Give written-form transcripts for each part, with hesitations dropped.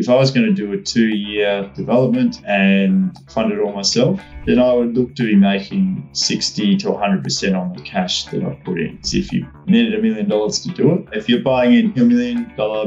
if I was going to do a 2-year development and fund it all myself, then I would look to be making 60 to 100% on the cash that I put in. So if you needed $1 million to do it, if you're buying in $1 million, $1.5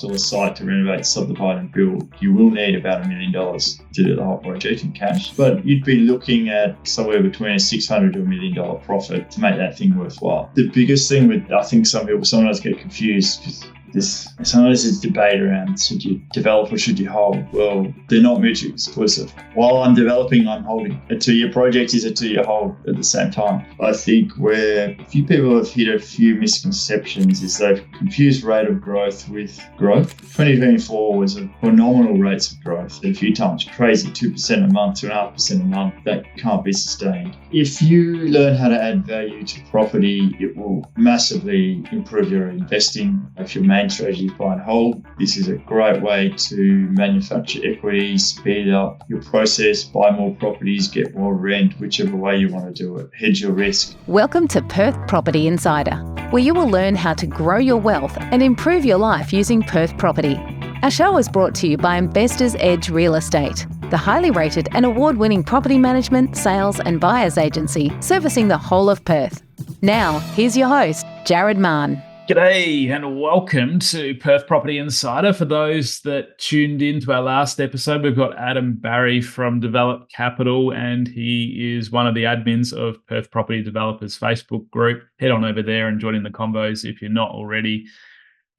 million site to renovate, subdivide and build, you will need about $1 million to do the whole project in cash. But you'd be looking at somewhere between a $600 to $1 million profit to make that thing worthwhile. The biggest thing with, I think some people sometimes get confused because sometimes there's debate around should you develop or should you hold? Well, they're not mutually exclusive. While I'm developing, I'm holding. A 2-year project is a 2-year hold at the same time. I think where a few people have hit a few misconceptions is they've confused rate of growth with growth. 2024 was a phenomenal rates of growth a few times. Crazy, 2% a month, 2.5% a month. That can't be sustained. If you learn how to add value to property, it will massively improve your investing. If your main strategy is buy and hold, this is a great way to manufacture equity, speed up your process, buy more properties, get more rent, whichever way you want to do it. Hedge your risk. Welcome to Perth Property Insider, where you will learn how to grow your wealth and improve your life using Perth property. Our show is brought to you by Investors Edge Real Estate, the highly rated and award-winning property management, sales and buyers agency servicing the whole of Perth. Now, here's your host, Jared Mann. G'day and welcome to Perth Property Insider. For those that tuned in to our last episode, we've got Adam Barry from Develop Capital, and he is one of the admins of Perth Property Developers Facebook group. Head on over there and join in the convos if you're not already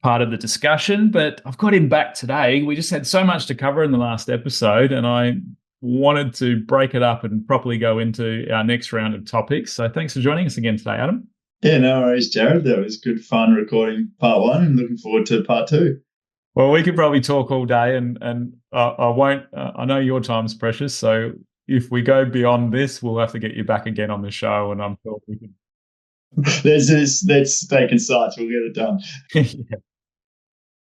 part of the discussion. But I've got him back today. We just had so much to cover in the last episode, and I wanted to break it up and properly go into our next round of topics. So thanks for joining us again today, Adam. Yeah, no worries, Jared. That was good fun recording part 1 and looking forward to part 2. Well, we could probably talk all day and I won't, I know your time's precious. So if we go beyond this, we'll have to get you back again on the show, and I'm sure we can. Let's take insights. We'll get it done. Yeah.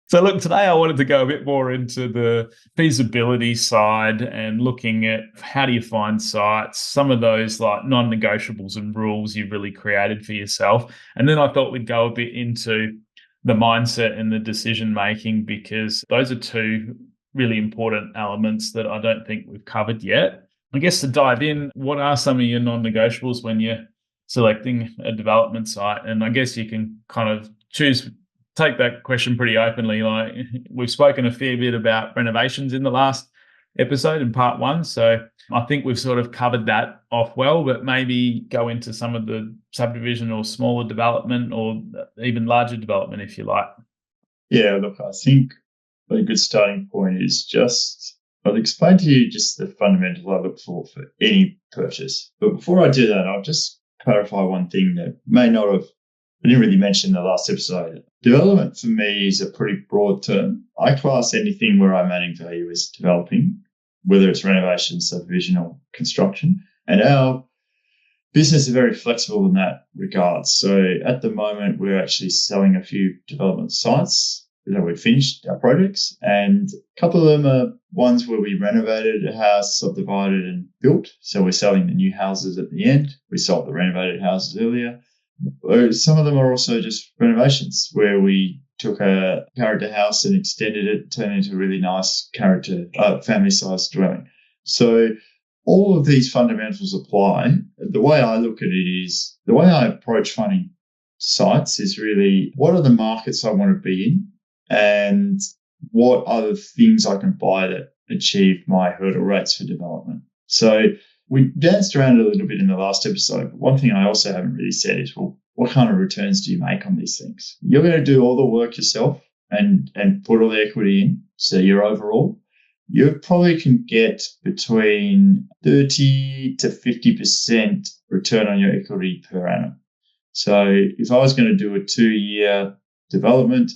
So look, today I wanted to go a bit more into the feasibility side and looking at how do you find sites, some of those like non-negotiables and rules you've really created for yourself. And then I thought we'd go a bit into the mindset and the decision making, because those are two really important elements that I don't think we've covered yet. I guess to dive in, what are some of your non-negotiables when you're selecting a development site? And I guess you can kind of take that question pretty openly. Like, we've spoken a fair bit about renovations in the last episode in part 1. So I think we've sort of covered that off well, but maybe go into some of the subdivision or smaller development or even larger development if you like. Yeah, look, I think a good starting point is I'll explain to you just the fundamentals I look for any purchase. But before I do that, I'll just clarify one thing that I didn't really mention in the last episode. Development for me is a pretty broad term. I class anything where I'm adding value as developing, whether it's renovation, subdivision or construction. And our business is very flexible in that regard. So at the moment, we're actually selling a few development sites that we've finished our projects. And a couple of them are ones where we renovated a house, subdivided and built. So we're selling the new houses at the end. We sold the renovated houses earlier. Some of them are also just renovations where we took a character house and extended it, turned it into a really nice family-sized dwelling. So all of these fundamentals apply. The way I look at it is, the way I approach finding sites is really, what are the markets I want to be in and what are the things I can buy that achieve my hurdle rates for development? So we danced around it a little bit in the last episode, but one thing I also haven't really said is, well, what kind of returns do you make on these things? You're going to do all the work yourself and put all the equity in, so your overall, you probably can get between 30 to 50% return on your equity per annum. So if I was going to do a 2-year development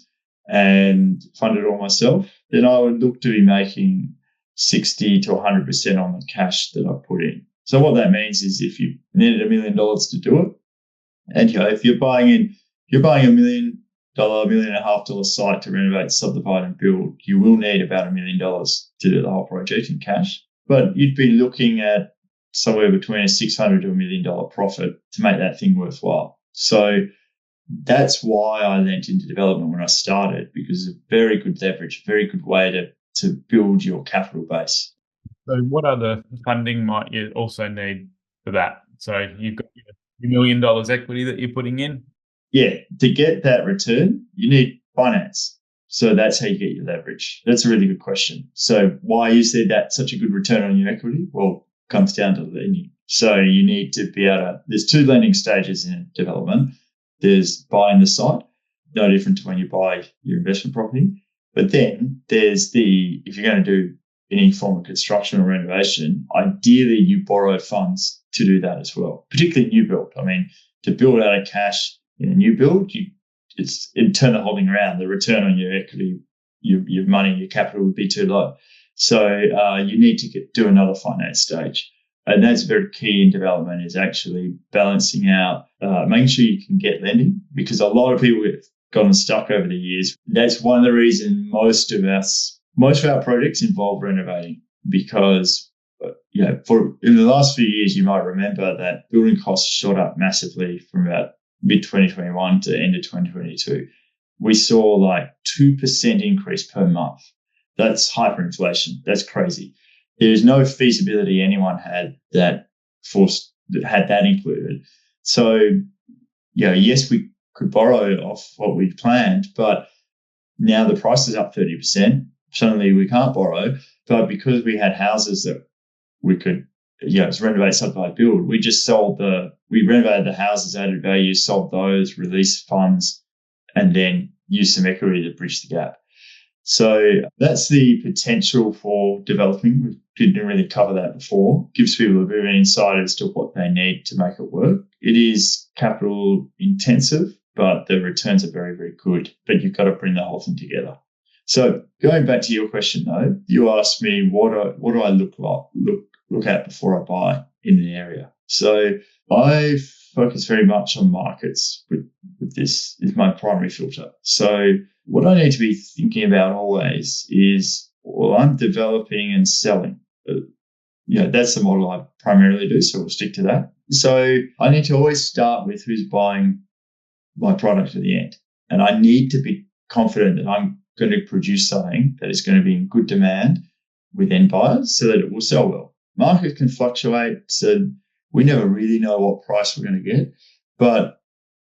and fund it all myself, then I would look to be making 60 to 100% on the cash that I put in. So what that means is, if you needed $1 million to do it, and if you're buying $1 million, $1.5 million site to renovate, subdivide and build, you will need about $1 million to do the whole project in cash. But you'd be looking at somewhere between a $600 to $1 million profit to make that thing worthwhile. So that's why I lent into development when I started, because it's a very good leverage, very good way to to build your capital base. So what other funding might you also need for that? So you've got your $1 million equity that you're putting in? Yeah, to get that return, you need finance. So that's how you get your leverage. That's a really good question. So why is there that such a good return on your equity? Well, it comes down to lending. So you need to be able to, there's two lending stages in development. There's buying the site, no different to when you buy your investment property. But then there's if you're going to do any form of construction or renovation, ideally you borrow funds to do that as well, particularly new build. I mean, to build out of cash in a new build, it's turn the holding around. The return on your equity, your money, your capital would be too low. So you need to do another finance stage. And that's very key in development, is actually balancing out, making sure you can get lending, because a lot of people have gotten stuck over the years. That's one of the reasons most of our projects involve renovating, because in the last few years, you might remember that building costs shot up massively from about mid-2021 to end of 2022. We saw like 2% increase per month. That's hyperinflation. That's crazy. There's no feasibility anyone had that had that included. So, yes, we could borrow off what we'd planned, but now the price is up 30%. Suddenly we can't borrow. But because we had houses that we could, it's renovate, subdivide, build, we renovated the houses, added value, sold those, released funds, and then used some equity to bridge the gap. So that's the potential for developing. We didn't really cover that before. Gives people a bit of an insight as to what they need to make it work. It is capital intensive, but the returns are very, very good. But you've got to bring the whole thing together. So going back to your question, though, you asked me what do I look at before I buy in an area. So I focus very much on markets with this is my primary filter. So what I need to be thinking about always is, well, I'm developing and selling. That's the model I primarily do, so we'll stick to that. So I need to always start with who's buying my product at the end. And I need to be confident that I'm going to produce something that is going to be in good demand with end buyers so that it will sell well. Market can fluctuate, so we never really know what price we're going to get, but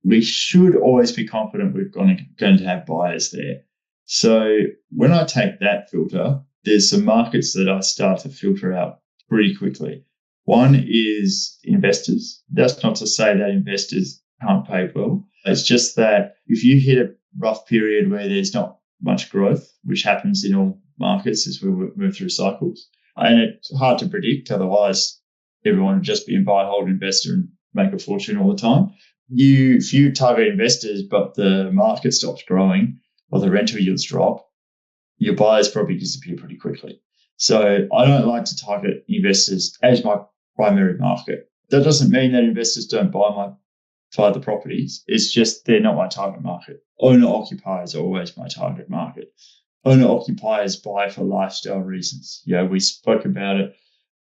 we should always be confident we're going to have buyers there. So when I take that filter, there's some markets that I start to filter out pretty quickly. One is investors. That's not to say that investors can't pay well. It's just that if you hit a rough period where there's not much growth, which happens in all markets as we move through cycles, and it's hard to predict, otherwise everyone would just be a buy, hold, investor and make a fortune all the time. If you target investors but the market stops growing or the rental yields drop, your buyers probably disappear pretty quickly. So I don't like to target investors as my primary market. That doesn't mean that investors don't buy the properties. It's just they're not my target market. Owner-occupiers are always my target market. Owner-occupiers buy for lifestyle reasons. We spoke about it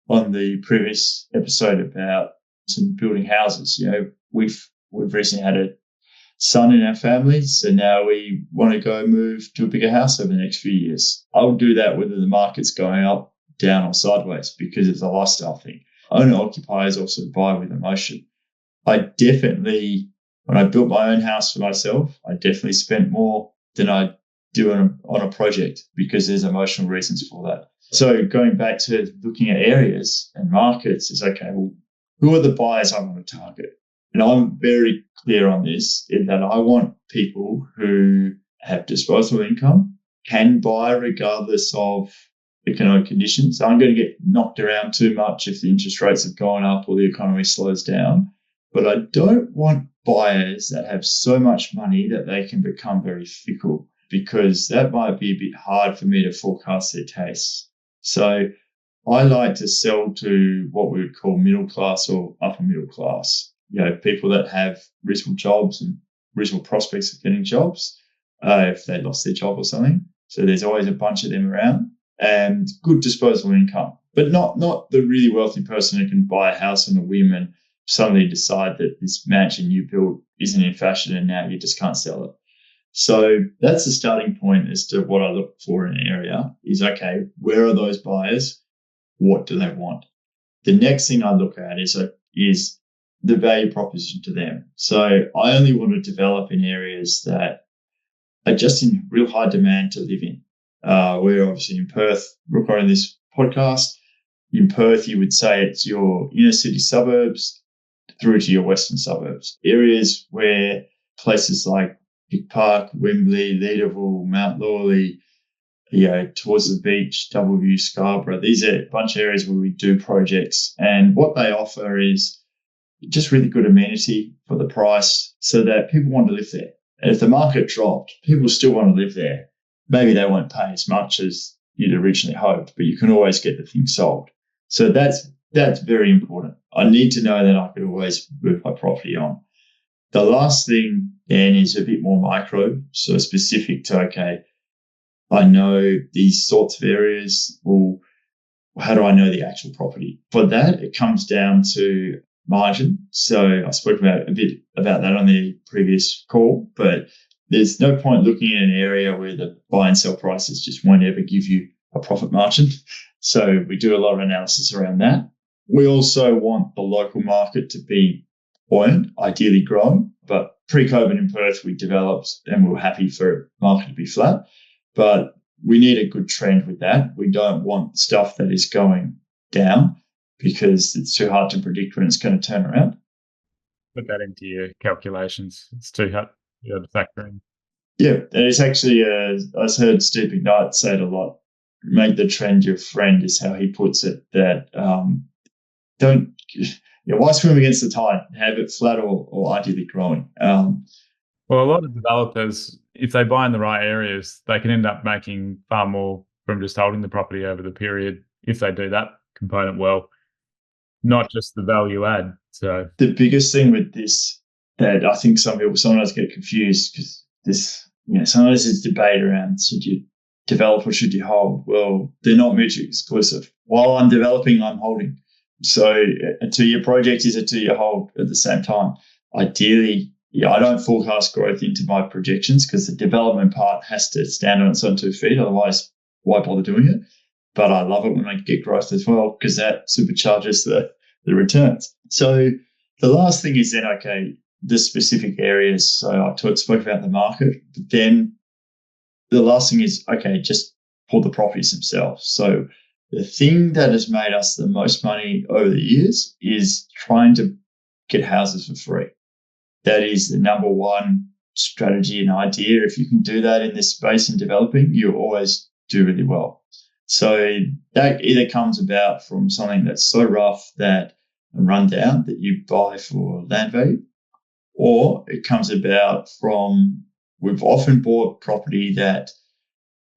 on the previous episode about some building houses. We've recently had a son in our family, so now we want to go move to a bigger house over the next few years. I'll do that whether the market's going up, down, or sideways, because it's a lifestyle thing. Owner-occupiers also buy with emotion. When I built my own house for myself, I definitely spent more than I do on a project because there's emotional reasons for that. So going back to looking at areas and markets is, okay, well, who are the buyers I want to target? And I'm very clear on this, in that I want people who have disposable income, can buy regardless of economic conditions. I'm going to get knocked around too much if the interest rates have gone up or the economy slows down. But I don't want buyers that have so much money that they can become very fickle, because that might be a bit hard for me to forecast their tastes. So I like to sell to what we would call middle class or upper middle class. People that have reasonable jobs and reasonable prospects of getting jobs if they lost their job or something. So there's always a bunch of them around, and good disposable income, but not the really wealthy person who can buy a house on a whim and suddenly decide that this mansion you built isn't in fashion and now you just can't sell it. So that's the starting point as to what I look for in an area is, okay, where are those buyers? What do they want? The next thing I look at is the value proposition to them. So I only want to develop in areas that are just in real high demand to live in. We're obviously in Perth recording this podcast. In Perth, you would say it's your inner city suburbs through to your western suburbs. Areas where places like Vic Park, Wembley, Leederville, Mount Lawley, towards the beach, Doubleview, Scarborough. These are a bunch of areas where we do projects. And what they offer is just really good amenity for the price so that people want to live there. And if the market dropped, people still want to live there. Maybe they won't pay as much as you'd originally hoped, but you can always get the thing sold. So that's very important. I need to know that I could always move my property on. The last thing then is a bit more micro, so specific to, okay, I know these sorts of areas. Well, how do I know the actual property? For that, it comes down to margin. So I spoke a bit about that on the previous call, but there's no point looking at an area where the buy and sell prices just won't ever give you a profit margin. So we do a lot of analysis around that. We also want the local market to be buoyant, ideally growing. But pre-COVID in Perth, we developed and we were happy for the market to be flat. But we need a good trend with that. We don't want stuff that is going down because it's too hard to predict when it's going to turn around. Put that into your calculations. It's too hard to factor in. Yeah, and it's actually, I've heard Steve McKnight say it a lot. Make the trend your friend is how he puts it. That why swim against the tide? Have it flat or ideally growing. Well, a lot of developers, if they buy in the right areas, they can end up making far more from just holding the property over the period if they do that component well, not just the value add. So the biggest thing with this that I think some people sometimes get confused because this, sometimes there's debate around should you develop or should you hold? Well, they're not mutually exclusive. While I'm developing, I'm holding. So a 2-year project is a 2-year hold at the same time. Ideally, I don't forecast growth into my projections because the development part has to stand on its own 2 feet. Otherwise, why bother doing it? But I love it when I get growth as well because that supercharges the returns. So the last thing is then, okay, the specific areas. So I spoke about the market, but then the last thing is, okay, just pull the properties themselves. So the thing that has made us the most money over the years is trying to get houses for free. That is the number one strategy and idea. If you can do that in this space in developing, you always do really well. So that either comes about from something that's so rough and run down that you buy for land value, or it comes about from, we've often bought property that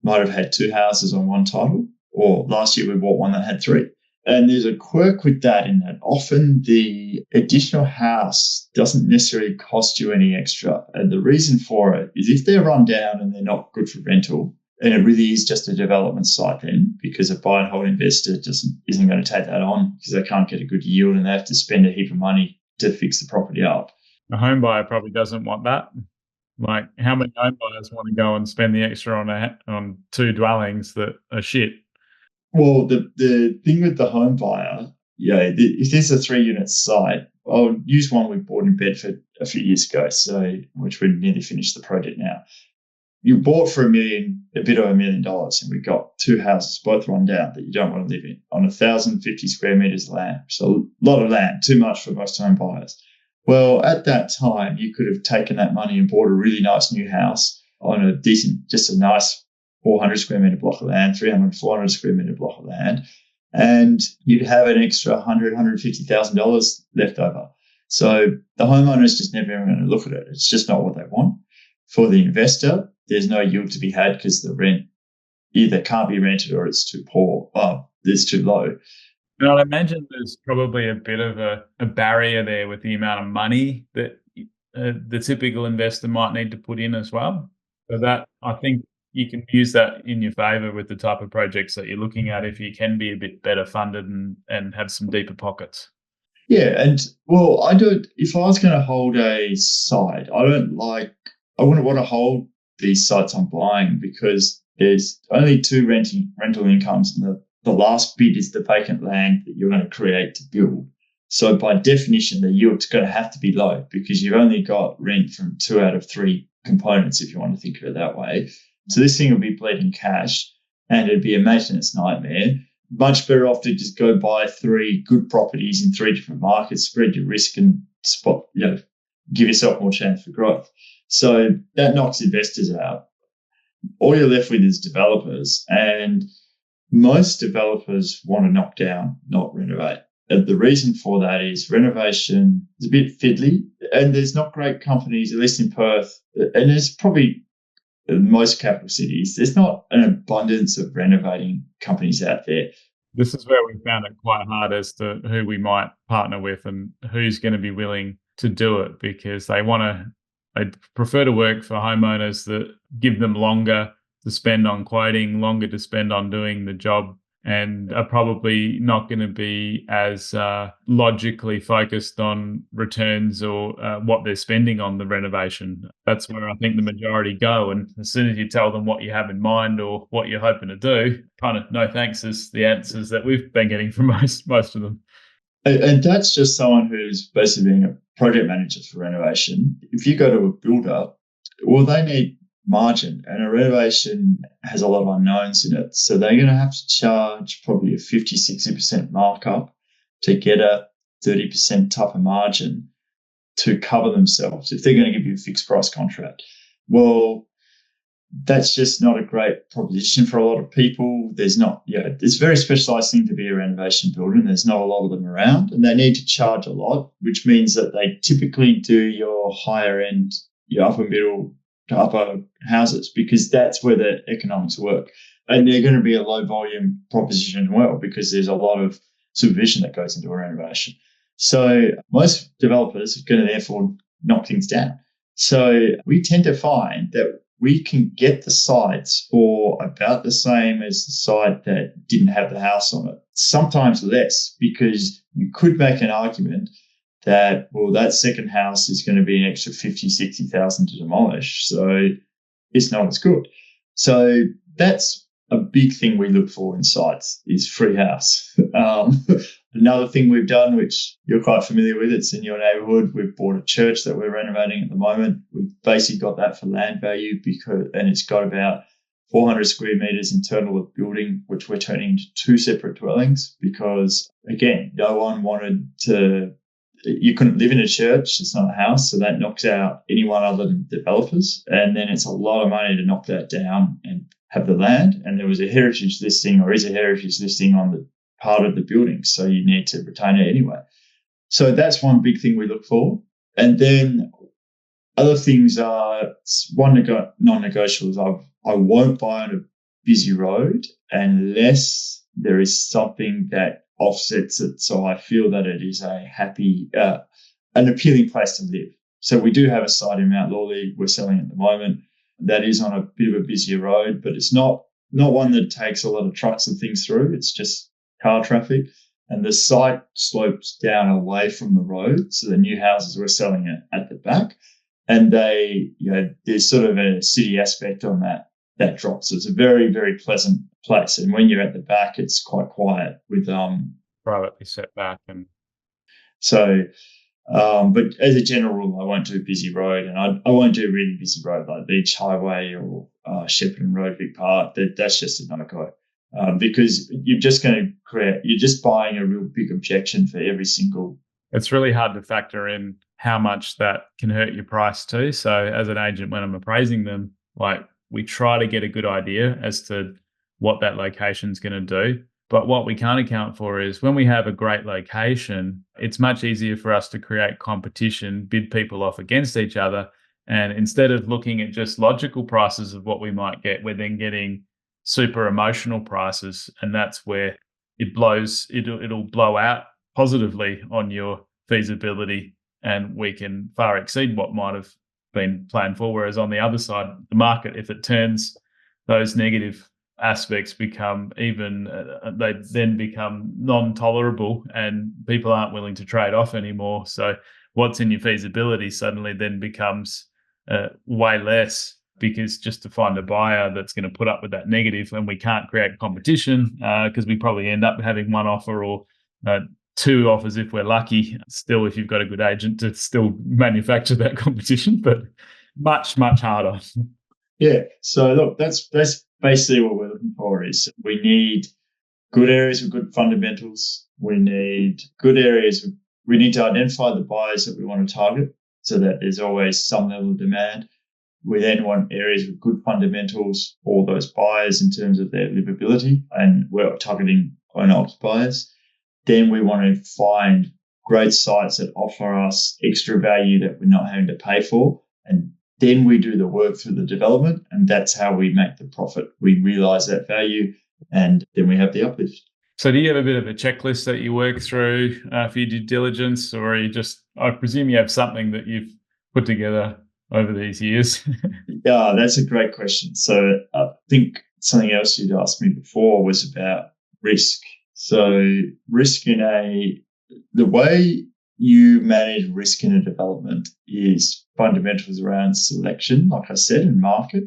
might have had 2 houses on one title, or last year we bought one that had 3. And there's a quirk with that in that often the additional house doesn't necessarily cost you any extra. And the reason for it is if they're run down and they're not good for rental, and it really is just a development site then, because a buy and hold investor isn't going to take that on because they can't get a good yield and they have to spend a heap of money to fix the property up. A home buyer probably doesn't want that. Like, how many home buyers want to go and spend the extra on 2 dwellings that are shit? Well, the thing with the home buyer, if there's a 3-unit site, I'll use one we bought in Bedford a few years ago, which we've nearly finished the project now. You bought for a bit over $1 million, and we got 2 houses, both run down, that you don't want to live in, on 1,050 square meters of land. So a lot of land, too much for most home buyers. Well, at that time, you could have taken that money and bought a really nice new house on just a nice 400 square meter block of land, 300, 400 square meter block of land, and you'd have an extra $100,000, $150,000 left over. So the homeowner is just never going to look at it. It's just not what they want. For the investor, there's no yield to be had because the rent either can't be rented or it's too poor. It's too low. And I'd imagine there's probably a bit of a barrier there with the amount of money that the typical investor might need to put in as well. So that, I think, you can use that in your favour with the type of projects that you're looking at if you can be a bit better funded and have some deeper pockets. Yeah, and well, if I was going to hold a site, I wouldn't want to hold these sites I'm buying because there's only two rental incomes, and the last bit is the vacant land that you're going to create to build. So by definition, the yield's going to have to be low because you've only got rent from 2 out of 3 components, if you want to think of it that way. So this thing will be bleeding cash, and it'd be a maintenance nightmare. Much better off to just go buy 3 good properties in 3 different markets, spread your risk, and give yourself more chance for growth. So that knocks investors out. All you're left with is developers, and most developers want to knock down, not renovate. And the reason for that is renovation is a bit fiddly, and there's not great companies, at least in Perth, and there's probably in most capital cities, there's not an abundance of renovating companies out there. This is where we found it quite hard as to who we might partner with and who's going to be willing to do it, because they prefer to work for homeowners that give them longer to spend on quoting, longer to spend on doing the job, and are probably not going to be as logically focused on returns or what they're spending on the renovation. That's where I think the majority go. And as soon as you tell them what you have in mind or what you're hoping to do, kind of no thanks is the answers that we've been getting from most of them. And that's just someone who's basically being a project manager for renovation. If you go to a builder, well, they need margin, and a renovation has a lot of unknowns in it. So they're going to have to charge probably a 50-60% markup to get a 30% tougher margin to cover themselves if they're going to give you a fixed price contract. Well, that's just not a great proposition for a lot of people. It's a very specialized thing to be a renovation builder, and there's not a lot of them around, and they need to charge a lot, which means that they typically do your higher end, your upper middle to upper houses, because that's where the economics work. And they're going to be a low volume proposition as well, because there's a lot of supervision that goes into a renovation. So most developers are going to therefore knock things down. So we tend to find that we can get the sites for about the same as the site that didn't have the house on it, sometimes less, because you could make an argument that, well, that second house is going to be an extra 50, 60,000 to demolish. So it's not as good. So that's a big thing we look for in sites is free house. Another thing we've done, which you're quite familiar with, it's in your neighborhood. We've bought a church that we're renovating at the moment. We've basically got that for land value and it's got about 400 square meters internal of building, which we're turning into 2 separate dwellings because, again, no one wanted to. You couldn't live in a church. It's not a house. So that knocks out anyone other than developers. And then it's a lot of money to knock that down and have the land. And there was a heritage listing or is a heritage listing on the part of the building. So you need to retain it anyway. So that's one big thing we look for. And then other things are non-negotiables. I won't buy on a busy road unless there is something that offsets it, so I feel that it is a happy, an appealing place to live. So we do have a site in Mount Lawley we're selling at the moment that is on a bit of a busier road, but it's not one that takes a lot of trucks and things through. It's just car traffic, and the site slopes down away from the road. So the new houses we're selling at the back, and there's sort of a city aspect on that drop. So it's a very, very pleasant place. And when you're at the back, it's quite quiet with privately set back. And so, but as a general rule, I won't do busy road, and I won't do really busy road like Beach Highway or Shepparton Road, Vic Park. That's just a no-go because you're just buying a real big objection for every single. It's really hard to factor in how much that can hurt your price too. So as an agent, when I'm appraising them, we try to get a good idea as to what that location's going to do. But what we can't account for is when we have a great location, it's much easier for us to create competition, bid people off against each other. And instead of looking at just logical prices of what we might get, we're then getting super emotional prices. And that's where it'll blow out positively on your feasibility, and we can far exceed what might have been planned for. Whereas on the other side, the market, if it turns, those negative aspects become they then become non-tolerable, and people aren't willing to trade off anymore. So what's in your feasibility suddenly then becomes way less because just to find a buyer that's going to put up with that negative, and we can't create competition because we probably end up having one offer or two offers if we're lucky. Still, if you've got a good agent to still manufacture that competition, but much, much harder. Yeah. So look, that's basically what we're looking for. Is we need good areas with good fundamentals. We need good areas. We need to identify the buyers that we want to target so that there's always some level of demand. We then want areas with good fundamentals for those buyers in terms of their livability, and we're targeting owner-occupiers. Then we want to find great sites that offer us extra value that we're not having to pay for. And then we do the work through the development, and that's how we make the profit. We realize that value, and then we have the uplift. So do you have a bit of a checklist that you work through for your due diligence, or are you just, I presume you have something that you've put together over these years? Yeah, that's a great question. So I think something else you'd asked me before was about risk. So risk the way you manage risk in a development is fundamentals around selection, like I said, and market.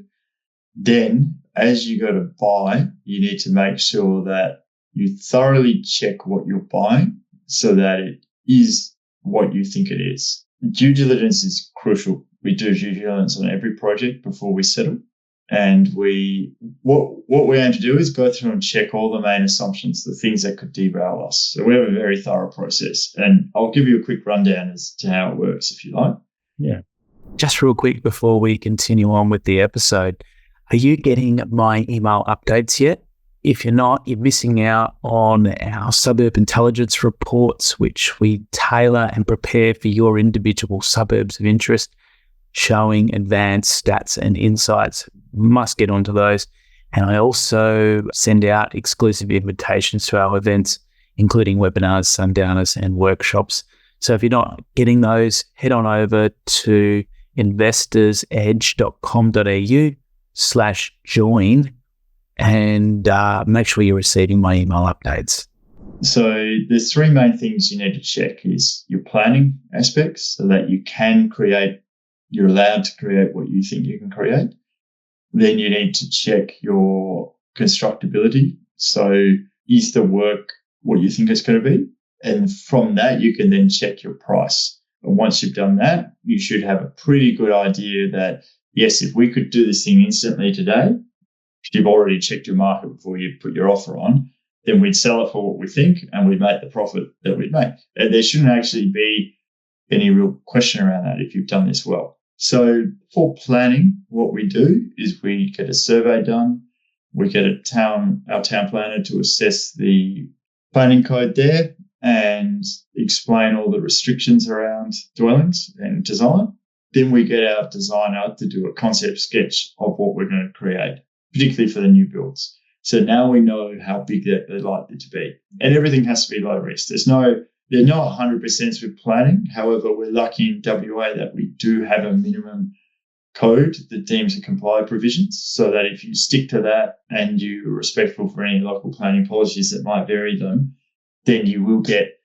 Then as you go to buy, you need to make sure that you thoroughly check what you're buying so that it is what you think it is. Due diligence is crucial. We do due diligence on every project before we settle. And what we aim to do is go through and check all the main assumptions, the things that could derail us. So we have a very thorough process. And I'll give you a quick rundown as to how it works, if you like. Yeah. Just real quick before we continue on with the episode, are you getting my email updates yet? If you're not, you're missing out on our suburb intelligence reports, which we tailor and prepare for your individual suburbs of interest, showing advanced stats and insights. Must get onto those. And I also send out exclusive invitations to our events, including webinars, sundowners, and workshops. So if you're not getting those, head on over to investorsedge.com.au/join and make sure you're receiving my email updates. So there's three main things you need to check is your planning aspects so that you're allowed to create what you think you can create. Then you need to check your constructability. So is the work what you think it's going to be? And from that, you can then check your price. And once you've done that, you should have a pretty good idea that, yes, if we could do this thing instantly today, if you've already checked your market before you put your offer on, then we'd sell it for what we think and we'd make the profit that we'd make. And there shouldn't actually be any real question around that if you've done this well. So for planning, what we do is we get a survey done. We get our town planner to assess the planning code there and explain all the restrictions around dwellings and design. Then we get our designer to do a concept sketch of what we're going to create, particularly for the new builds. So now we know how big they're likely to be. And everything has to be low risk. They're not 100% with planning. However, we're lucky in WA that we do have a minimum code that deems a comply provisions so that if you stick to that and you're respectful for any local planning policies that might vary them, then you will get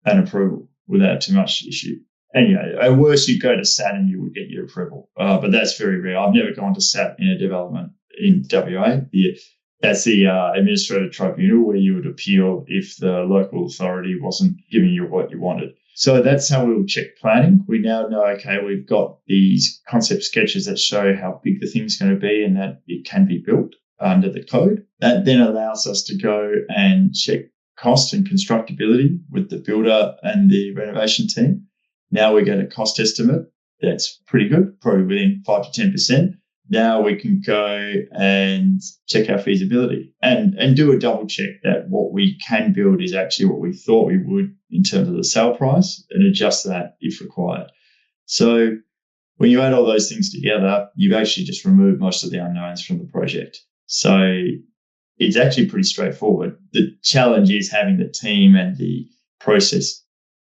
an approval without too much issue. And, at worst, you go to SAT and you would get your approval. But that's very rare. I've never gone to SAT in a development in WA. That's the administrative tribunal where you would appeal if the local authority wasn't giving you what you wanted. So that's how we'll check planning. We now know, okay, we've got these concept sketches that show how big the thing's going to be and that it can be built under the code. That then allows us to go and check cost and constructability with the builder and the renovation team. Now we get a cost estimate that's pretty good, probably within 5 to 10%. Now we can go and check our feasibility and do a double check that what we can build is actually what we thought we would in terms of the sale price and adjust that if required. So when you add all those things together, you've actually just removed most of the unknowns from the project. So it's actually pretty straightforward. The challenge is having the team and the process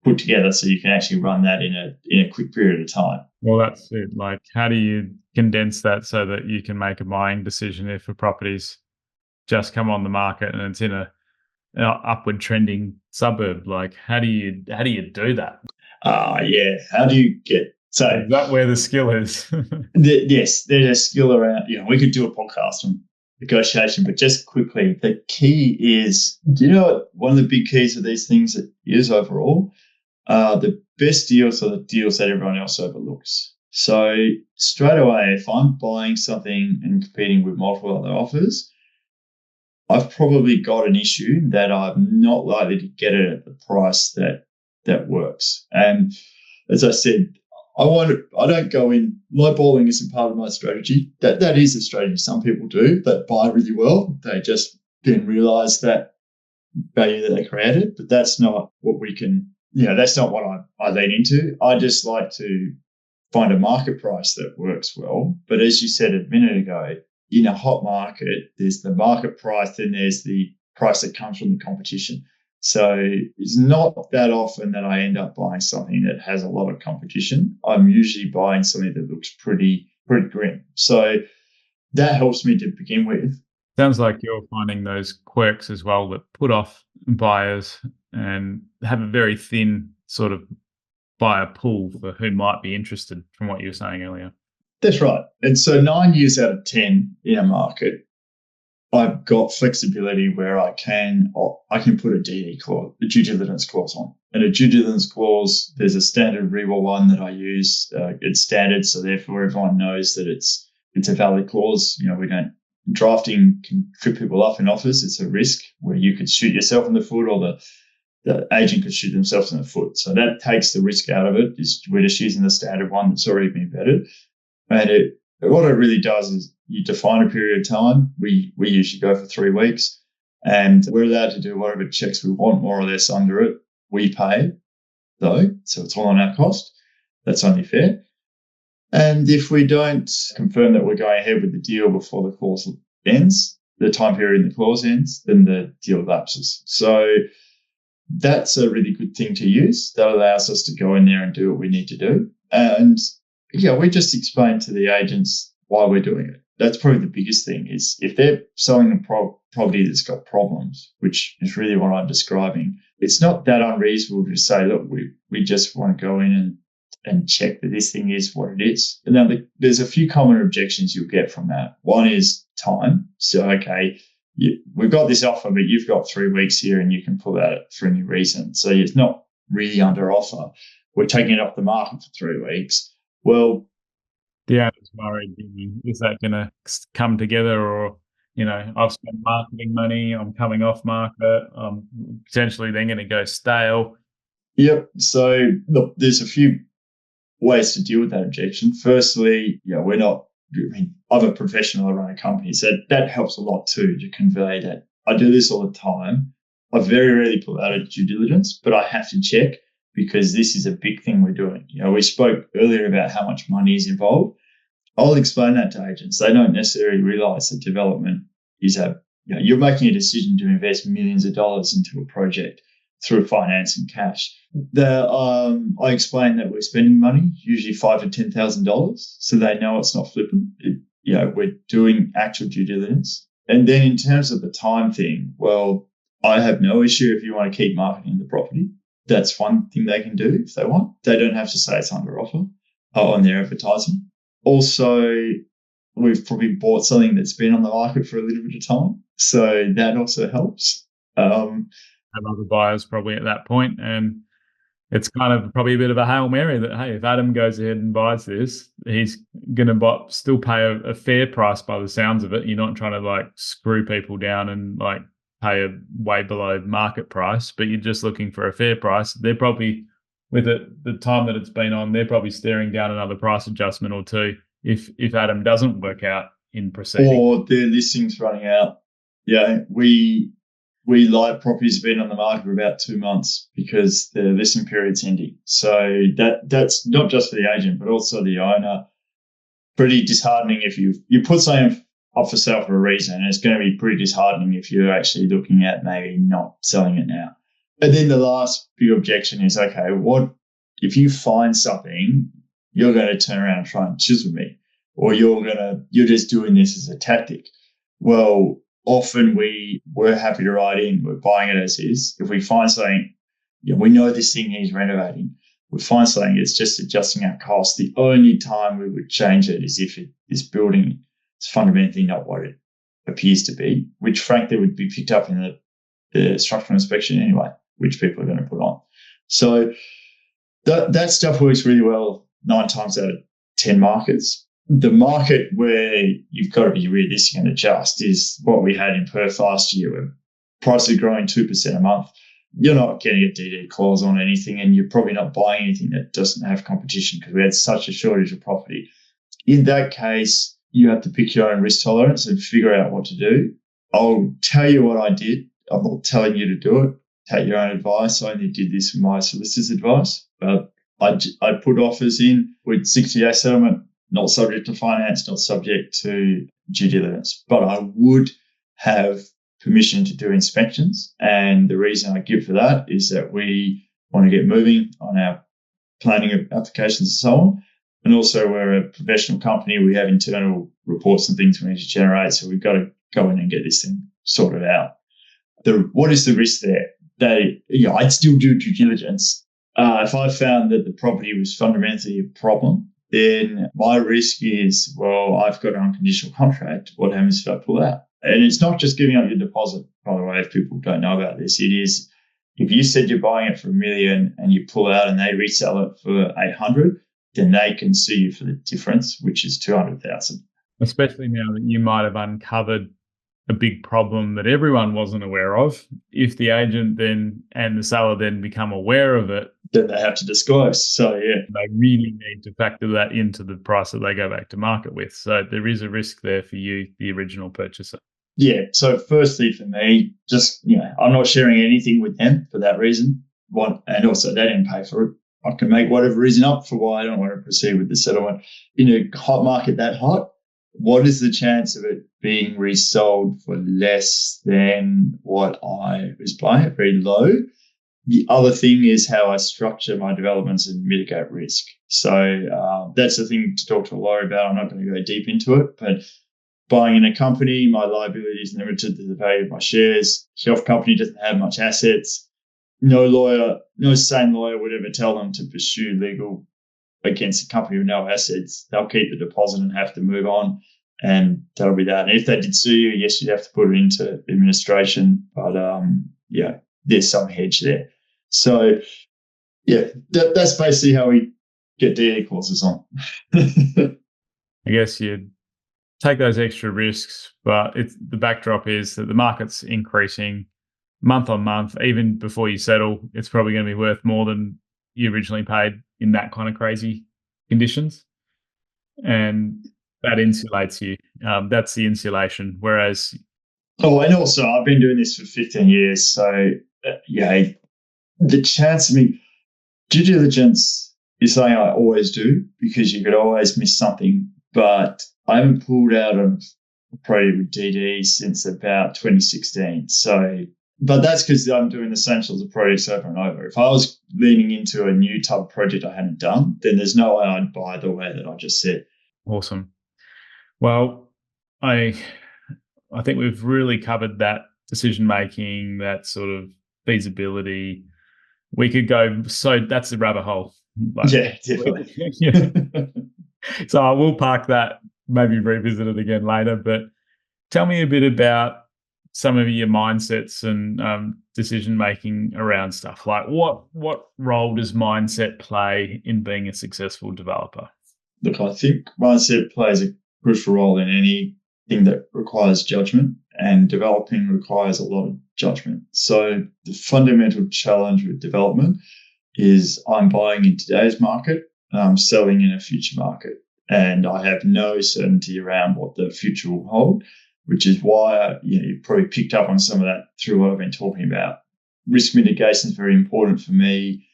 put together so you can actually run that in a quick period of time. Well, that's it. Like, how do you condense that so that you can make a buying decision if a property's just come on the market and it's in a upward trending suburb? Like, how do you do that? How do you get So is that where the skill is? yes, there's a skill around. We could do a podcast on negotiation, but just quickly, the key is, one of the big keys of these things is overall, the best deals are the deals that everyone else overlooks. So straight away, if I'm buying something and competing with multiple other offers, I've probably got an issue that I'm not likely to get it at the price that works. And as I said, I don't go in. Lowballing isn't part of my strategy. That is a strategy some people do that buy really well. They just didn't realize that value that they created, but that's not what we can. That's not what I lean into. I just like to find a market price that works well. But as you said a minute ago, in a hot market, there's the market price, then there's the price that comes from the competition. So it's not that often that I end up buying something that has a lot of competition. I'm usually buying something that looks pretty grim. So that helps me to begin with. Sounds like you're finding those quirks as well that put off buyers and have a very thin sort of buyer pool for who might be interested, from what you were saying earlier. That's right. And so 9 years out of 10 in a market, I've got flexibility where I can put a DD clause, a due diligence clause on. And a due diligence clause, there's a standard REWA one that I use. It's standard, so therefore everyone knows that it's a valid clause. Drafting can trip people up in offers. It's a risk where you could shoot yourself in the foot, or the agent could shoot themselves in the foot. So that takes the risk out of it. We're just using the standard one that's already been vetted. And what it really does is you define a period of time. We usually go for 3 weeks, and we're allowed to do whatever checks we want, more or less, under it. We pay, though, so it's all on our cost. That's only fair. And if we don't confirm that we're going ahead with the deal before the clause ends, the time period in the clause ends, then the deal lapses. So that's a really good thing to use. That allows us to go in there and do what we need to do. And we just explain to the agents why we're doing it. That's probably the biggest thing, is if they're selling a property that's got problems, which is really what I'm describing, it's not that unreasonable to say, look, we just want to go in and check that this thing is what it is. And now there's a few common objections you'll get from that. One is time. So, okay, we've got this offer, but you've got 3 weeks here and you can pull that for any reason. So it's not really under offer. We're taking it off the market for 3 weeks. Well, the owner's worried, is that going to come together? Or, I've spent marketing money, I'm coming off market, potentially they're going to go stale. Yep. So look, there's a few ways to deal with that objection. Firstly, I'm a professional, I run a company, so that helps a lot too, to convey that I do this all the time. I very rarely pull out a due diligence, but I have to check, because this is a big thing we're doing. We spoke earlier about how much money is involved. I'll explain that to agents. They don't necessarily realize that development is you're making a decision to invest millions of dollars into a project through finance and cash. I explain that we're spending money, usually $5,000 to $10,000, so they know it's not flippant. We're doing actual due diligence. And then in terms of the time thing, well, I have no issue if you want to keep marketing the property. That's one thing they can do if they want. They don't have to say it's under offer on their advertising. Also, we've probably bought something that's been on the market for a little bit of time, so that also helps. Have other buyers probably at that point, and it's kind of probably a bit of a Hail Mary that, hey, if Adam goes ahead and buys this, he's going to still pay a fair price by the sounds of it. You're not trying to screw people down and pay a way below market price, but you're just looking for a fair price. They're probably, with the time that it's been on, they're probably staring down another price adjustment or two if Adam doesn't work out in proceeding. Or their listing's running out. Yeah, we like properties been on the market for about 2 months because the listing period's ending. So that's not just for the agent, but also the owner. Pretty disheartening if you put something up for sale for a reason, and it's going to be pretty disheartening if you're actually looking at maybe not selling it now. And then the last big objection is, okay, what if you find something, you're going to turn around and try and chisel me, or you're just doing this as a tactic. Well, often we're happy to write in, we're buying it as is. If we find something, we know this thing needs renovating, we find something, it's just adjusting our costs. The only time we would change it is if this building is fundamentally not what it appears to be, which frankly would be picked up in the structural inspection anyway, which people are going to put on. So that stuff works really well 9 times out of 10 markets. The market where you've got to be realistic and adjust is what we had in Perth last year, where prices are growing 2% a month. You're not getting a DD clause on anything, and you're probably not buying anything that doesn't have competition because we had such a shortage of property. In that case, you have to pick your own risk tolerance and figure out what to do. I'll tell you what I did. I'm not telling you to do it. Take your own advice. I only did this with my solicitor's advice. But I put offers in with 60-day settlement, not subject to finance, not subject to due diligence. But I would have permission to do inspections. And the reason I give for that is that we want to get moving on our planning of applications and so on. And also we're a professional company. We have internal reports and things we need to generate. So we've got to go in and get this thing sorted out. What is the risk there? I'd still do due diligence. If I found that the property was fundamentally a problem, then my risk is, well, I've got an unconditional contract. What happens if I pull out? And it's not just giving up your deposit, by the way, if people don't know about this. It is, if you said you're buying it for $1 million and you pull out and they resell it for 800, then they can sue you for the difference, which is 200,000. Especially now that you might have uncovered a big problem that everyone wasn't aware of. If the agent then and the seller then become aware of it, then they have to disclose. So, yeah. They really need to factor that into the price that they go back to market with. So there is a risk there for you, the original purchaser. Yeah. So firstly, for me, just, I'm not sharing anything with them for that reason. And also they didn't pay for it. I can make whatever reason up for why I don't want to proceed with the settlement. In a hot market that hot, what is the chance of it being resold for less than what I was buying it? Very low. The other thing is how I structure my developments and mitigate risk. So that's the thing to talk to a lawyer about. I'm not going to go deep into it, but buying in a company, my liability is limited to the value of my shares. Shelf company doesn't have much assets. No sane lawyer would ever tell them to pursue legal against a company with no assets. They'll keep the deposit and have to move on, and that'll be that. And if they did sue you, yes, you'd have to put it into administration, but there's some hedge there. So that's basically how we get DA clauses on. I guess you'd take those extra risks, but the backdrop is that the market's increasing month on month. Even before you settle, it's probably going to be worth more than you originally paid in that kind of crazy conditions. And that insulates you. That's the insulation. Whereas... and also I've been doing this for 15 years. So the chance of me, due diligence is something I always do because you could always miss something, but I haven't pulled out of a project with DD since about 2016. So, but that's because I'm doing the same sorts of projects over and over. If I was leaning into a new type of project I hadn't done, then there's no way I'd buy the way that I just said. Awesome. Well, I think we've really covered that decision making, that sort of feasibility. We could go, so that's the rabbit hole. Yeah, definitely. So I will park that, maybe revisit it again later, but tell me a bit about some of your mindsets and decision-making around stuff. Like what role does mindset play in being a successful developer? Look, I think mindset plays a crucial role in anything that requires judgment, and developing requires a lot of judgment. So the fundamental challenge with development is I'm buying in today's market and I'm selling in a future market. And I have no certainty around what the future will hold, which is why you've probably picked up on some of that through what I've been talking about. Risk mitigation is very important for me.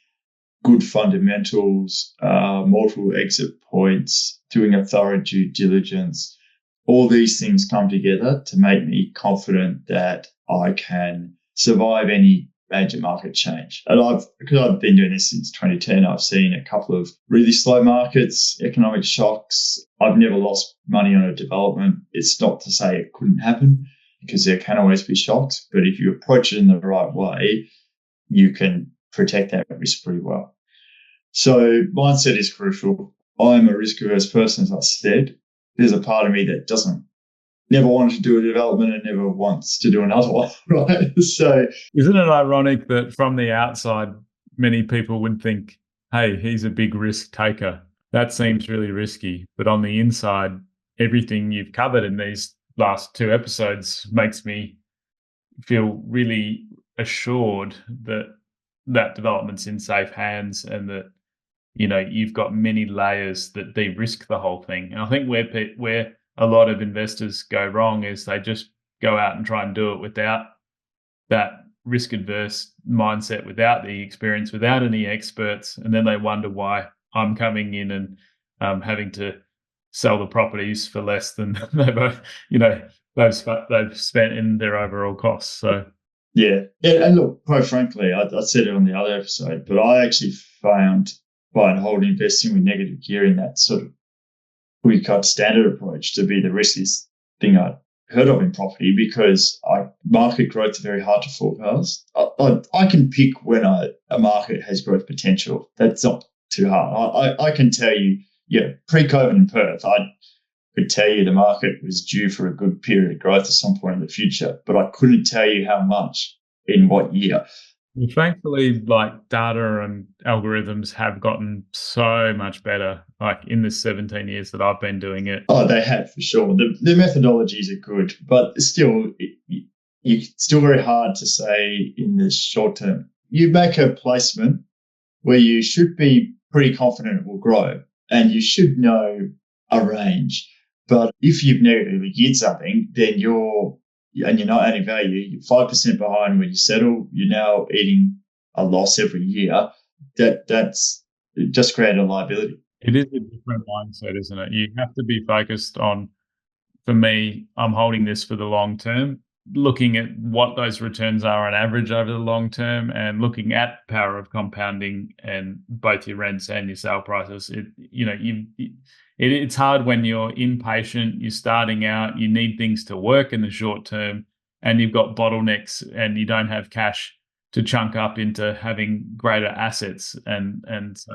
Good fundamentals, multiple exit points, doing a thorough due diligence. All these things come together to make me confident that I can survive any major market change. And because I've been doing this since 2010, I've seen a couple of really slow markets, economic shocks. I've never lost money on a development. It's not to say it couldn't happen, because there can always be shocks. But if you approach it in the right way, you can protect that risk pretty well. So mindset is crucial. I'm a risk-averse person, as I said. There's a part of me that never wanted to do a development and never wants to do another one, right? So isn't it ironic that from the outside, many people would think, hey, he's a big risk taker. That seems really risky. But on the inside, everything you've covered in these last 2 episodes makes me feel really assured that that development's in safe hands and that, you've got many layers that de-risk the whole thing. And I think where a lot of investors go wrong is they just go out and try and do it without that risk adverse mindset, without the experience, without any experts, and then they wonder why I'm coming in and having to sell the properties for less than they've spent in their overall costs. So yeah, and look, quite frankly, I said it on the other episode, but I actually found buy and hold investing with negative gearing, that sort of cookie-cut standard approach, to be the riskiest thing I'd heard of in property, because market growth is very hard to forecast. I can pick when a market has growth potential. That's not too hard. I can tell you, pre-COVID in Perth, I could tell you the market was due for a good period of growth at some point in the future, but I couldn't tell you how much in what year. Well, thankfully, data and algorithms have gotten so much better, in the 17 years that I've been doing it. Oh, they have, for sure. The methodologies are good, but still, it's still very hard to say in the short term. You make a placement where you should be pretty confident it will grow, and you should know a range. But if you've negatively geared something, then you're not adding value, you're 5% behind when you settle, you're now eating a loss every year. That's just created a liability. It is a different mindset, isn't it? You have to be focused on, for me, I'm holding this for the long term, looking at what those returns are on average over the long term, and looking at the power of compounding and both your rents and your sale prices. It's hard when you're impatient, you're starting out, you need things to work in the short term, and you've got bottlenecks and you don't have cash to chunk up into having greater assets. And so.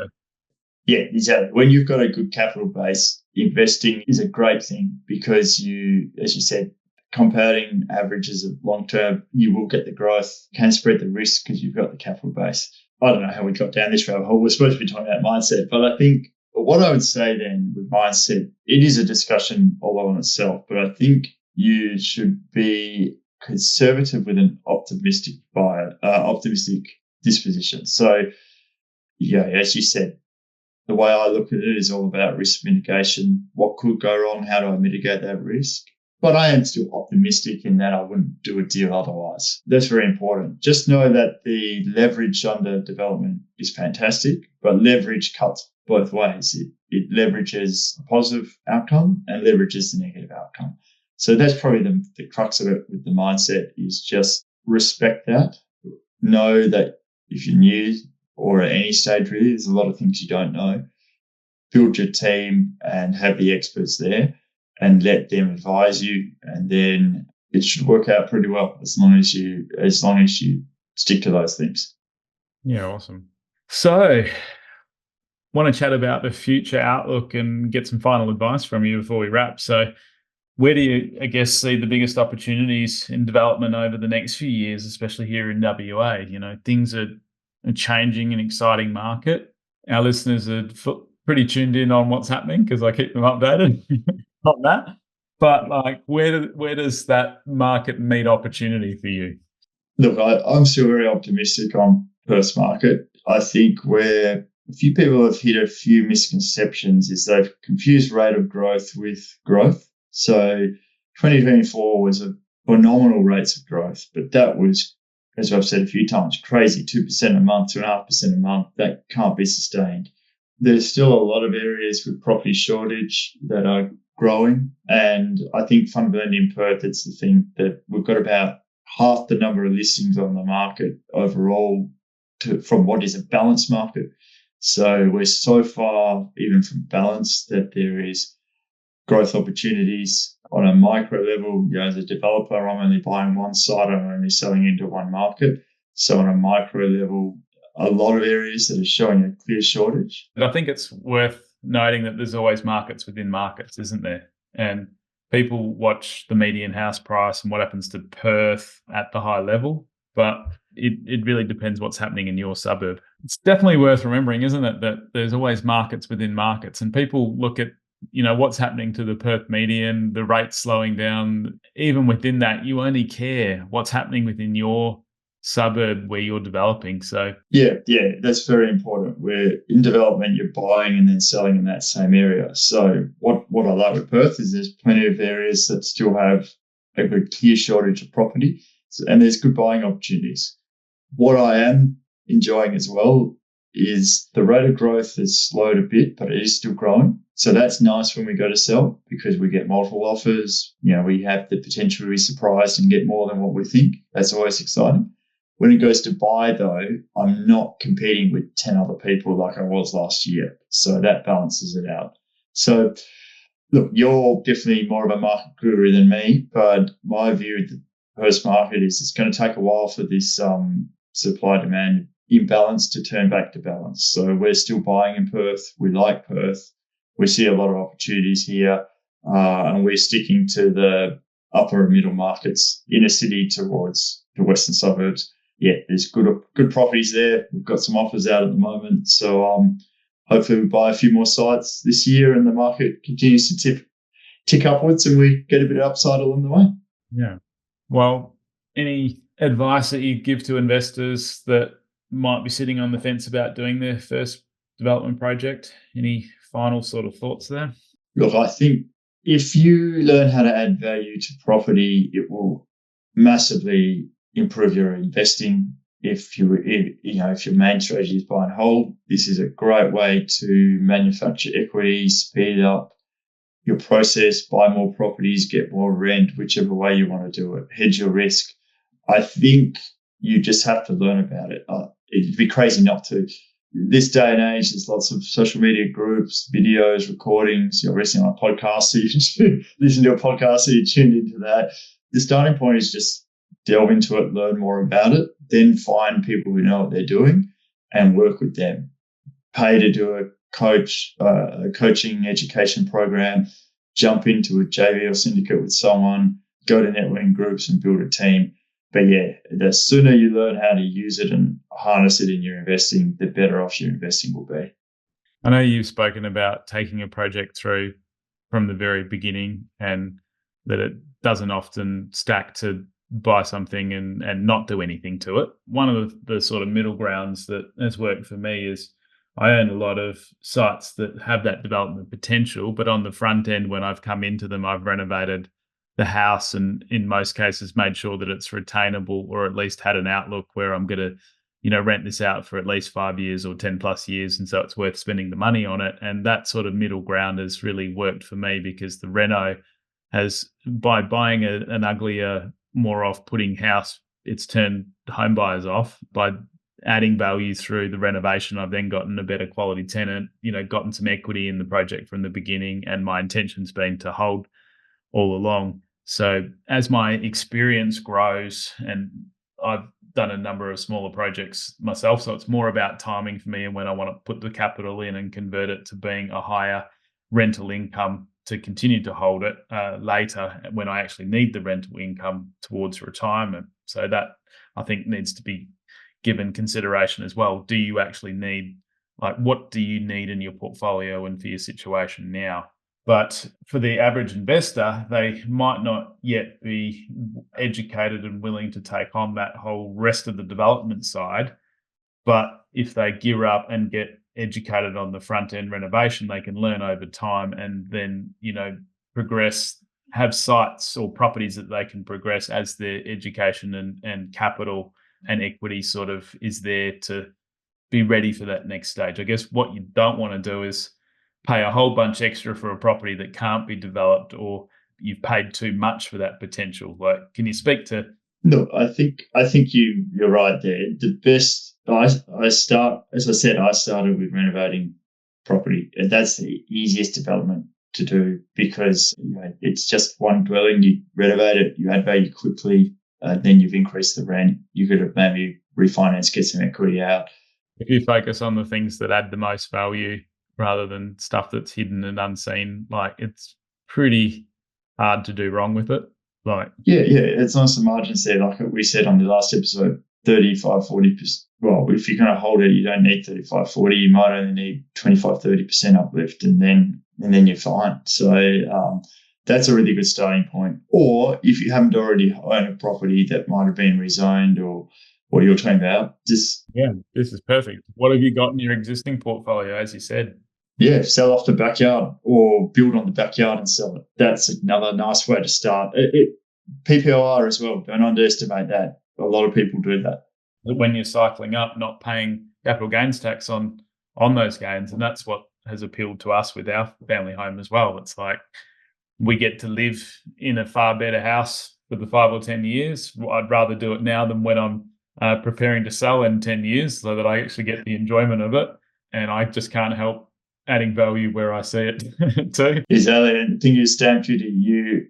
Yeah, exactly. When you've got a good capital base, investing is a great thing, because you, as you said, compounding averages of long term, you will get the growth, can spread the risk because you've got the capital base. I don't know how we got down this rabbit hole. We're supposed to be talking about mindset, but I think what I would say then with mindset, it is a discussion all on itself, but I think you should be conservative with an optimistic disposition. So, as you said, the way I look at it is all about risk mitigation. What could go wrong? How do I mitigate that risk? But I am still optimistic in that I wouldn't do a deal otherwise. That's very important. Just know that the leverage under development is fantastic, but leverage cuts both ways. It leverages a positive outcome and leverages the negative outcome. So that's probably the crux of it with the mindset, is just respect that. Know that if you're new, or at any stage really, there's a lot of things you don't know. Build your team and have the experts there and let them advise you, and then it should work out pretty well as long as you stick to those things. Yeah, awesome. So, want to chat about the future outlook and get some final advice from you before we wrap. So, where do you, I guess, see the biggest opportunities in development over the next few years, especially here in WA? Things are a changing and exciting market. Our listeners are pretty tuned in on what's happening because I keep them updated on that. But where does that market meet opportunity for you? Look, I'm still very optimistic on Perth's market. I think where a few people have hit a few misconceptions is they've confused rate of growth with growth. So 2024 was a phenomenal rates of growth, but that was, as I've said a few times, crazy, 2% a month, 2.5% a month. That can't be sustained. There's still a lot of areas with property shortage that are growing. And I think fundamentally in Perth, it's the thing that we've got about half the number of listings on the market overall from what is a balanced market. So we're so far even from balance that there is growth opportunities on a micro level. As a developer, I'm only buying one site, I'm only selling into one market. So on a micro level, a lot of areas that are showing a clear shortage. But I think it's worth noting that there's always markets within markets, isn't there? And people watch the median house price and what happens to Perth at the high level, but it really depends what's happening in your suburb. It's definitely worth remembering, isn't it, that there's always markets within markets, and people look at, what's happening to the Perth median, the rates slowing down. Even within that, you only care what's happening within your suburb where you're developing. So yeah, that's very important. Where in development, you're buying and then selling in that same area. So what I like with Perth is there's plenty of areas that still have a good clear shortage of property, and there's good buying opportunities. What I am enjoying as well is the rate of growth has slowed a bit, but it is still growing. So that's nice when we go to sell, because we get multiple offers. We have the potential to be surprised and get more than what we think. That's always exciting. When it goes to buy, though, I'm not competing with 10 other people like I was last year. So that balances it out. So, look, you're definitely more of a market guru than me, but my view of the Perth market is it's going to take a while for this supply-demand imbalance to turn back to balance. So we're still buying in Perth. We like Perth. We see a lot of opportunities here, and we're sticking to the upper and middle markets, inner city towards the western suburbs. Yeah, there's good properties there. We've got some offers out at the moment. So hopefully we buy a few more sites this year and the market continues to tick upwards and we get a bit of upside along the way. Yeah. Well, any advice that you give to investors that might be sitting on the fence about doing their first development project? Any final sort of thoughts there? Look, I think if you learn how to add value to property, it will massively improve your investing. If your main strategy is buy and hold, this is a great way to manufacture equity, speed up your process, buy more properties, get more rent, whichever way you want to do it, hedge your risk. I think you just have to learn about it. It'd be crazy not to. This day and age, there's lots of social media groups, videos, recordings. You're listening on a podcast, so you can listen to a podcast, so you tuned into that. The starting point is just delve into it, learn more about it, then find people who know what they're doing and work with them. Pay to do a coaching education program, jump into a JV or syndicate with someone, go to networking groups and build a team. But yeah, the sooner you learn how to use it and harness it in your investing, the better off your investing will be. I know you've spoken about taking a project through from the very beginning and that it doesn't often stack to buy something and not do anything to it. One of the sort of middle grounds that has worked for me is I own a lot of sites that have that development potential, but on the front end, when I've come into them, I've renovated the house and in most cases made sure that it's retainable or at least had an outlook where I'm going to, rent this out for at least 5 years or 10 plus years. And so it's worth spending the money on it. And that sort of middle ground has really worked for me because the reno has, by buying an uglier, more off-putting house, it's turned home buyers off. By adding value through the renovation, I've then gotten a better quality tenant, gotten some equity in the project from the beginning, and my intention's been to hold all along. So as my experience grows, and I've done a number of smaller projects myself, so it's more about timing for me and when I want to put the capital in and convert it to being a higher rental income to continue to hold it later when I actually need the rental income towards retirement. So that I think needs to be given consideration as well. Do you actually need, what do you need in your portfolio and for your situation now? But for the average investor, they might not yet be educated and willing to take on that whole rest of the development side. But if they gear up and get educated on the front end renovation, they can learn over time and then, progress, have sites or properties that they can progress as their education and capital and equity sort of is there to be ready for that next stage. I guess what you don't want to do is pay a whole bunch extra for a property that can't be developed, or you've paid too much for that potential. Can you speak to? No, I think you're right there. The best, I started with renovating property, and that's the easiest development to do because it's just one dwelling. You renovate it, you add value quickly, then you've increased the rent. You could have maybe refinanced, get some equity out. If you focus on the things that add the most value rather than stuff that's hidden and unseen, like it's pretty hard to do wrong with it. Like, yeah, it's nice the margins there. Like we said on the last episode, 35-40%. Well, if you're going to hold it, you don't need 35-40. You might only need 25-30% uplift, and then you're fine. So that's a really good starting point. Or if you haven't already owned a property that might have been rezoned or what you're talking about, this is perfect. What have you got in your existing portfolio, as you said? Yeah, sell off the backyard or build on the backyard and sell it. That's another nice way to start. PPOR as well. Don't underestimate that. A lot of people do that. When you're cycling up, not paying capital gains tax on those gains. And that's what has appealed to us with our family home as well. It's like we get to live in a far better house for the 5 or 10 years. I'd rather do it now than when I'm preparing to sell in 10 years so that I actually get the enjoyment of it. And I just can't help adding value where I see it too. Exactly. And the thing is, stamp duty, you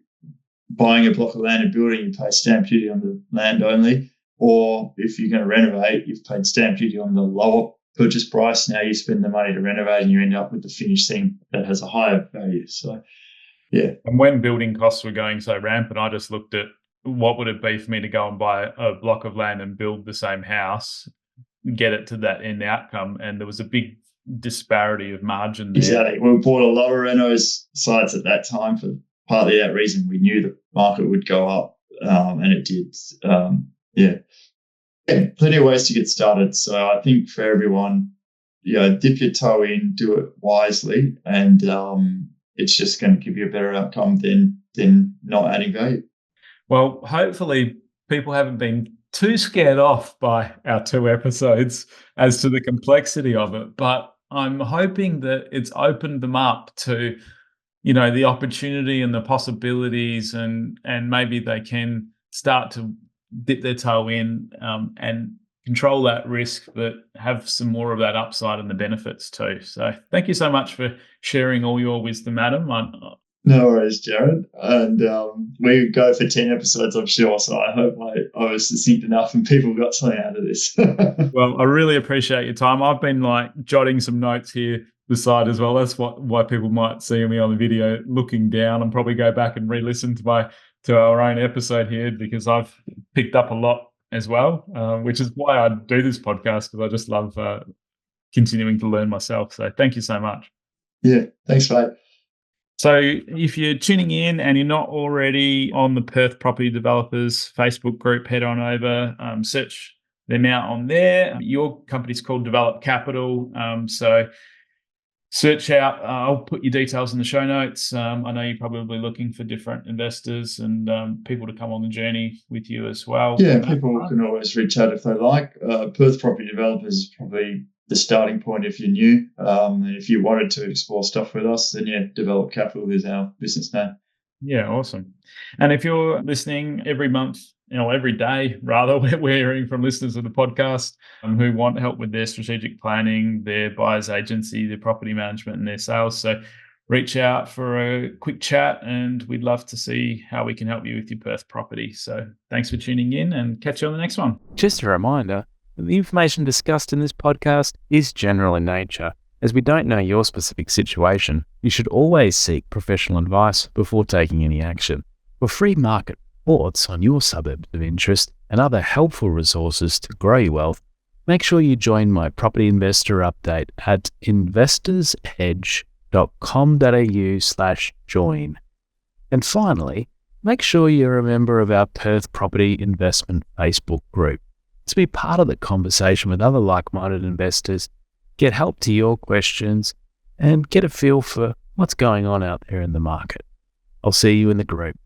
buying a block of land and building, you pay stamp duty on the land only. Or if you're going to renovate, you've paid stamp duty on the lower purchase price. Now you spend the money to renovate and you end up with the finished thing that has a higher value. So, yeah. And when building costs were going so rampant, I just looked at what would it be for me to go and buy a block of land and build the same house, get it to that end outcome. And there was a big disparity of margin there. Exactly. We bought a lot of renos sites at that time for partly that reason. We knew the market would go up, and it did. Plenty of ways to get started. So I think for everyone, dip your toe in, do it wisely, and it's just going to give you a better outcome than not adding value. Well, hopefully people haven't been too scared off by our 2 episodes as to the complexity of it, but I'm hoping that it's opened them up to, the opportunity and the possibilities, and maybe they can start to dip their toe in and control that risk, but have some more of that upside and the benefits too. So thank you so much for sharing all your wisdom, Adam. No worries, Jared. And we go for 10 episodes, I'm sure. So I hope I was succinct enough and people got something out of this. Well, I really appreciate your time. I've been jotting some notes here beside as well. That's why people might see me on the video looking down and probably go back and re-listen to our own episode here, because I've picked up a lot as well, which is why I do this podcast, because I just love continuing to learn myself. So thank you so much. Yeah, thanks, mate. So if you're tuning in and you're not already on the Perth Property Developers Facebook group, head on over, search them out on there. Your company's called Develop Capital. So search out, I'll put your details in the show notes. I know you're probably looking for different investors and people to come on the journey with you as well. Yeah, people can always reach out if they like. Perth Property Developers is probably the starting point if you're new. And if you wanted to explore stuff with us, then Develop Capital is our business name. Yeah, awesome. And if you're listening every month, every day rather, we're hearing from listeners of the podcast who want help with their strategic planning, their buyer's agency, their property management and their sales. So reach out for a quick chat and we'd love to see how we can help you with your Perth property. So thanks for tuning in and catch you on the next one. Just a reminder, the information discussed in this podcast is general in nature. As we don't know your specific situation, you should always seek professional advice before taking any action. For free market reports on your suburbs of interest and other helpful resources to grow your wealth, make sure you join my property investor update at investorsedge.com.au/join. And finally, make sure you're a member of our Perth Property Investment Facebook group to be part of the conversation with other like-minded investors, get help to your questions, and get a feel for what's going on out there in the market. I'll see you in the group.